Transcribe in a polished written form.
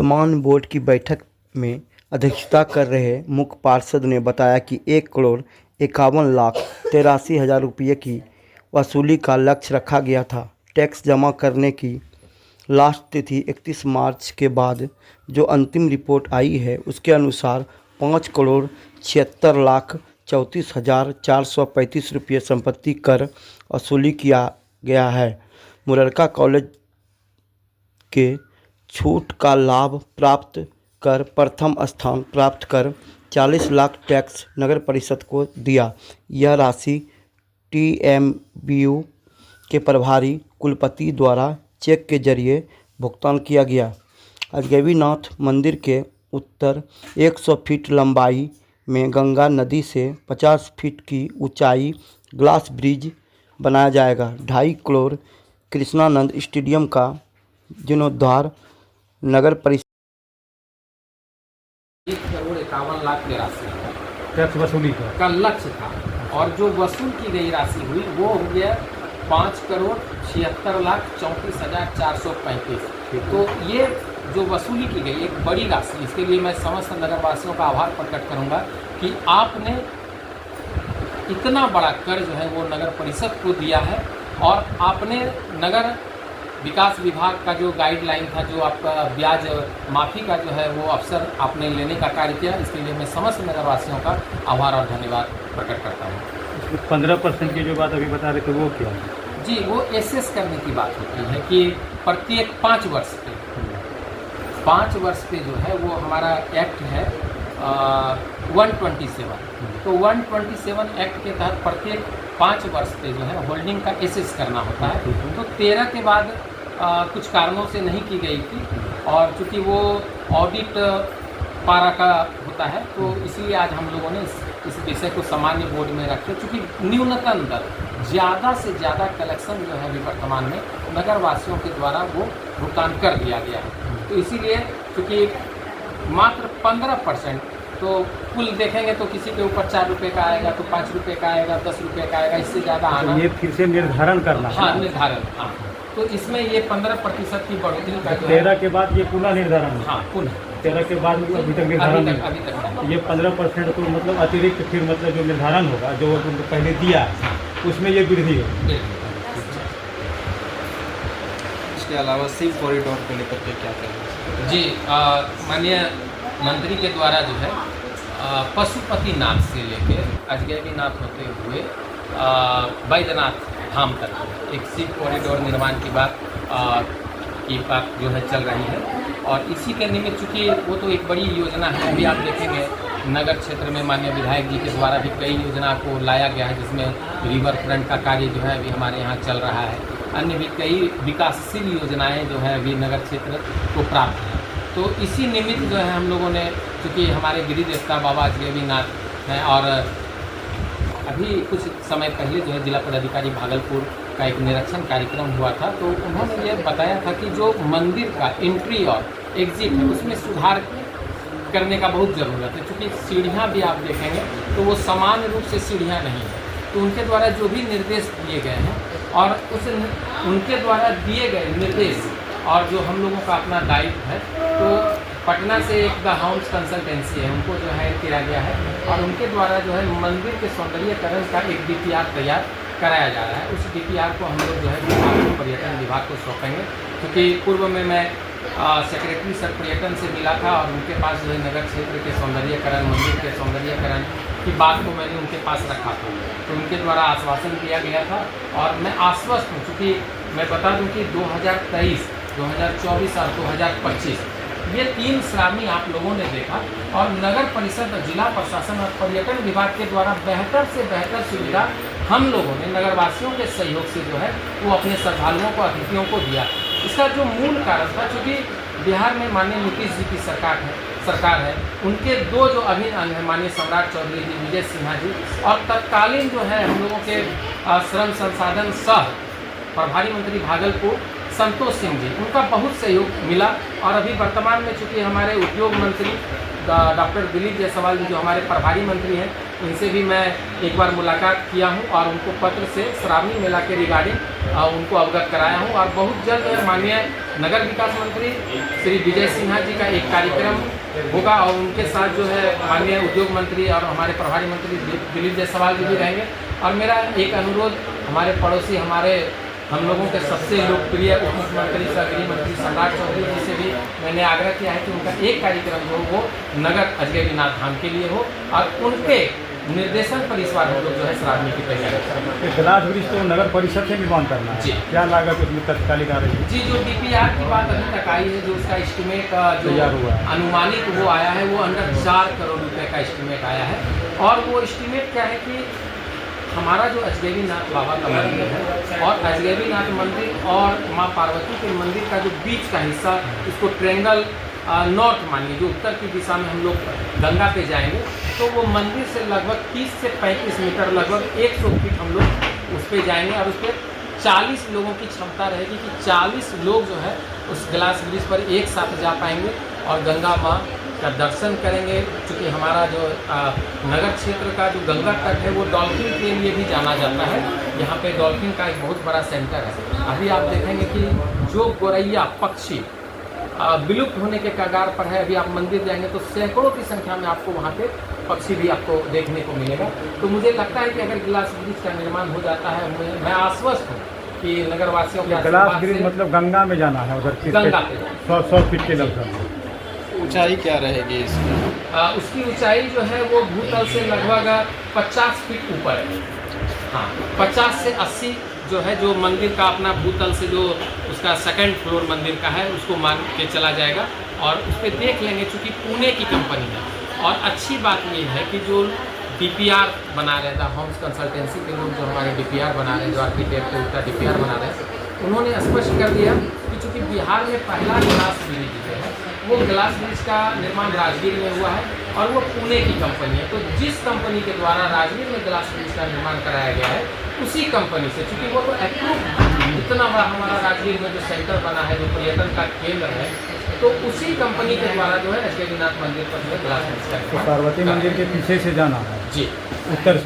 सामान्य बोर्ड की बैठक में अध्यक्षता कर रहे मुख्य पार्षद ने बताया कि 1,51,83,000 रुपये की वसूली का लक्ष्य रखा गया था। टैक्स जमा करने की लास्ट तिथि 31 मार्च के बाद जो अंतिम रिपोर्ट आई है उसके अनुसार 5,76,34,435 रुपये संपत्ति कर वसूली किया गया है। मुररका कॉलेज के छूट का लाभ प्राप्त कर प्रथम स्थान प्राप्त कर 40 लाख टैक्स नगर परिषद को दिया। यह राशि TMBU के प्रभारी कुलपति द्वारा चेक के जरिए भुगतान किया गया। अजगैबीनाथ मंदिर के उत्तर 100 फीट लंबाई में गंगा नदी से 50 फीट की ऊंचाई ग्लास ब्रिज बनाया जाएगा। 2.5 करोड़ कृष्णानंद स्टेडियम का जीर्णोद्धार नगर परिषद 1,51,00,000 की राशि टैक्स वसूली का लक्ष्य था और जो वसूल की गई राशि हुई वो हो गया 5,76,34,435। तो ये जो वसूली की गई एक बड़ी राशि, इसके लिए मैं समस्त नगरवासियों का आभार प्रकट करूंगा कि आपने इतना बड़ा कर जो है वो नगर परिषद को दिया है और आपने नगर विकास विभाग का जो गाइडलाइन था, जो आपका ब्याज माफ़ी का जो है वो अवसर आपने लेने का कार्य किया, इसके लिए मैं समस्त नगरवासियों का आभार और धन्यवाद प्रकट करता हूँ। 15% की जो बात अभी बता रहे थे वो क्या है? जी, वो एसेस करने की बात होती है कि प्रत्येक 5 वर्ष पे जो है वो हमारा एक्ट है 127। तो 127 एक्ट के तहत प्रत्येक 5 वर्ष पे जो है होल्डिंग का एसेस करना होता है। तो 13 के बाद कुछ कारणों से नहीं की गई थी और चूँकि वो ऑडिट पारा का होता है तो इसलिए आज हम लोगों ने इस विषय को सामान्य बोर्ड में रखे, चूँकि न्यूनतम दर ज़्यादा से ज़्यादा कलेक्शन जो है अभी वर्तमान में नगरवासियों के द्वारा वो भुगतान कर दिया गया है। तो इसीलिए चूँकि मात्र 15%, तो कुल देखेंगे तो किसी के ऊपर 4 रुपये का आएगा, तो 5 रुपये का आएगा, 10 रुपये का आएगा, इससे ज़्यादा आना। ये फिर से निर्धारण करना। हाँ, निर्धारण। हाँ, तो इसमें ये 15% की बढ़ोतरी का 13 के बाद ये पुनः निर्धारण। हाँ, पुनः 13 के बाद अभी तक निर्धारण नहीं। अभी तक ये 15% तो मतलब अतिरिक्त फिर मतलब जो निर्धारण होगा जो पहले दिया है उसमें ये वृद्धि होगी। इसके अलावा शिव कॉरिडोर को लेकर के क्या कहेंगे? जी, माननीय मंत्री के द्वारा जो है पशुपतिनाथ से लेकर अजगैबीनाथ होते हुए बैद्यनाथ धाम तक एक शिव कॉरिडोर निर्माण की बात जो है चल रही है और इसी के निमित्त चूँकि वो तो एक बड़ी योजना है। अभी आप देखेंगे नगर क्षेत्र में माननीय विधायक जी के द्वारा भी कई योजना को लाया गया है, जिसमें रिवर फ्रंट का कार्य जो है अभी हमारे यहाँ चल रहा है। अन्य भी कई विकासशील योजनाएं जो है अभी नगर क्षेत्र को प्राप्त हैं। तो इसी निमित्त जो है हम लोगों ने, चूँकि हमारे गिरी देवता बाबा अजगैबीनाथ हैं और अभी कुछ समय पहले जो है जिला पदाधिकारी भागलपुर का एक निरीक्षण कार्यक्रम हुआ था, तो उन्होंने ये बताया था कि जो मंदिर का एंट्री और एग्जिट है उसमें सुधार करने का बहुत ज़रूरत है। क्योंकि सीढ़ियाँ भी आप देखेंगे तो वो समान रूप से सीढ़ियाँ नहीं हैं। तो उनके द्वारा जो भी निर्देश दिए गए हैं और उनके द्वारा दिए गए निर्देश और जो हम लोगों का अपना दायित्व है, तो पटना से एक द हाउस कंसल्टेंसी है, उनको जो है किया गया है और उनके द्वारा जो है मंदिर के सौंदर्यीकरण का एक DPR तैयार कराया जा रहा है। उस DPR को हम लोग जो है पर्यटन विभाग को सौंपेंगे, क्योंकि पूर्व में मैं सेक्रेटरी सर पर्यटन से मिला था और उनके पास जो है नगर क्षेत्र के सौंदर्यीकरण, मंदिर के सौंदर्यीकरण की बात को मैंने उनके पास रखा था। तो उनके द्वारा आश्वासन दिया गया था और मैं आश्वस्त हूँ, क्योंकि मैं बता दूँ कि 2023, 2024 और 2025 ये 3 श्रावणी आप लोगों ने देखा और नगर परिषद, जिला प्रशासन और पर्यटन विभाग के द्वारा बेहतर से बेहतर सुविधा हम लोगों ने नगरवासियों के सहयोग से जो है वो अपने श्रद्धालुओं को, अतिथियों को दिया। इसका जो मूल कारण था, चूँकि बिहार में माननीय नीतीश जी की सरकार है, उनके 2 जो अभिन्न अंग हैं, माननीय सम्राट चौधरी जी, विजय सिन्हा जी और तत्कालीन जो है हम लोगों के श्रम संसाधन सह प्रभारी मंत्री भागलपुर संतोष सिंह जी, उनका बहुत सहयोग मिला। और अभी वर्तमान में चूँकि हमारे उद्योग मंत्री डॉक्टर दिलीप जायसवाल जी जो हमारे प्रभारी मंत्री हैं, इनसे भी मैं एक बार मुलाकात किया हूँ और उनको पत्र से श्रावणी मेला के रिगार्डिंग उनको अवगत कराया हूँ। और बहुत जल्द माननीय नगर विकास मंत्री श्री विजय सिन्हा जी का एक कार्यक्रम होगा और उनके साथ जो है माननीय उद्योग मंत्री और हमारे प्रभारी मंत्री दिलीप जायसवाल जी भी रहेंगे। और मेरा एक अनुरोध हमारे पड़ोसी हम लोगों के सबसे लोकप्रिय उप मुख्यमंत्री सह गृह मंत्री सम्राट चौधरी जी से भी मैंने आग्रह किया है कि उनका एक कार्यक्रम जो वो नगर अजगैबीनाथ धाम के लिए हो और उनके निर्देशन पर इस बार हम लोग जो है श्रावणी की तैयारी करेंगे। ग्लास ब्रिज तो नगर परिषद से निर्माण करना है जी। क्या लागत उसमें तत्कालिक आ रही है? जी, जो DPR की बात अभी तक आई है, जो उसका एस्टिमेट जो तैयार हुआ है, अनुमानित वो आया है, वो अंडर 4 करोड़ रुपए का एस्टिमेट आया है। और वो एस्टिमेट क्या है कि हमारा जो अजगैबीनाथ बाबा का मंदिर है और अजगैबीनाथ मंदिर और माँ पार्वती के मंदिर का जो बीच का हिस्सा, इसको ट्रेंगल नॉर्थ मानिए, जो उत्तर की दिशा में हम लोग गंगा पे जाएंगे तो वो मंदिर से लगभग 30 से 35 मीटर, लगभग 100 फीट हम लोग उस पर जाएंगे और उस पर 40 लोगों की क्षमता रहेगी कि 40 लोग जो है उस ग्लास ब्रिज पर एक साथ जा पाएंगे और गंगा माँ का दर्शन करेंगे। क्योंकि हमारा जो नगर क्षेत्र का जो गंगा तट है वो डॉल्फिन के लिए भी जाना जाता है। यहाँ पे डॉल्फिन का एक बहुत बड़ा सेंटर है। अभी आप देखेंगे कि जो गोरैया पक्षी विलुप्त होने के कगार पर है, अभी आप मंदिर जाएंगे तो सैकड़ों की संख्या में आपको वहाँ पे पक्षी भी आपको देखने को मिलेगा। तो मुझे लगता है कि अगर ग्लास ब्रिज का निर्माण हो जाता है, मैं आश्वस्त हूँ कि नगरवासियों के ग्लास ब्रिज मतलब गंगा में जाना है, उधर गंगा पे 100 फीट के लगभग। ऊंचाई क्या रहेगी इसकी? उसकी ऊंचाई जो है वो भूतल से लगभग 50 फीट ऊपर है। हाँ, 50 से 80 जो है, जो मंदिर का अपना भूतल से जो उसका सेकंड फ्लोर मंदिर का है उसको मान के चला जाएगा और उस पर देख लेंगे। चूँकि पुणे की कंपनी है और अच्छी बात ये है कि जो DPR बना रहे थे, होम्स कंसल्टेंसी के लोग जो हमारे DPR बना रहे हैं, जो आर्किटेक्ट का DPR बना रहे हैं, उन्होंने स्पष्ट कर दिया कि चूँकि बिहार में पहला ग्लास ब्रिज जो है वो ग्लास ब्रिज का निर्माण राजगीर में हुआ है और वो पुणे की कंपनी है। तो जिस कंपनी के द्वारा राजगीर में ग्लास ब्रिज का निर्माण कराया गया है उसी कंपनी से, चूँकि वो तो अप्रूव, इतना बड़ा हमारा राजगीर में जो सेंटर बना है, जो पर्यटन का केंद्र है, तो उसी कंपनी के द्वारा जो है अजगैबीनाथ मंदिर पर जो है ग्लास ब्रिज का पार्वती मंदिर के पीछे से जाना है जी, उत्तर से।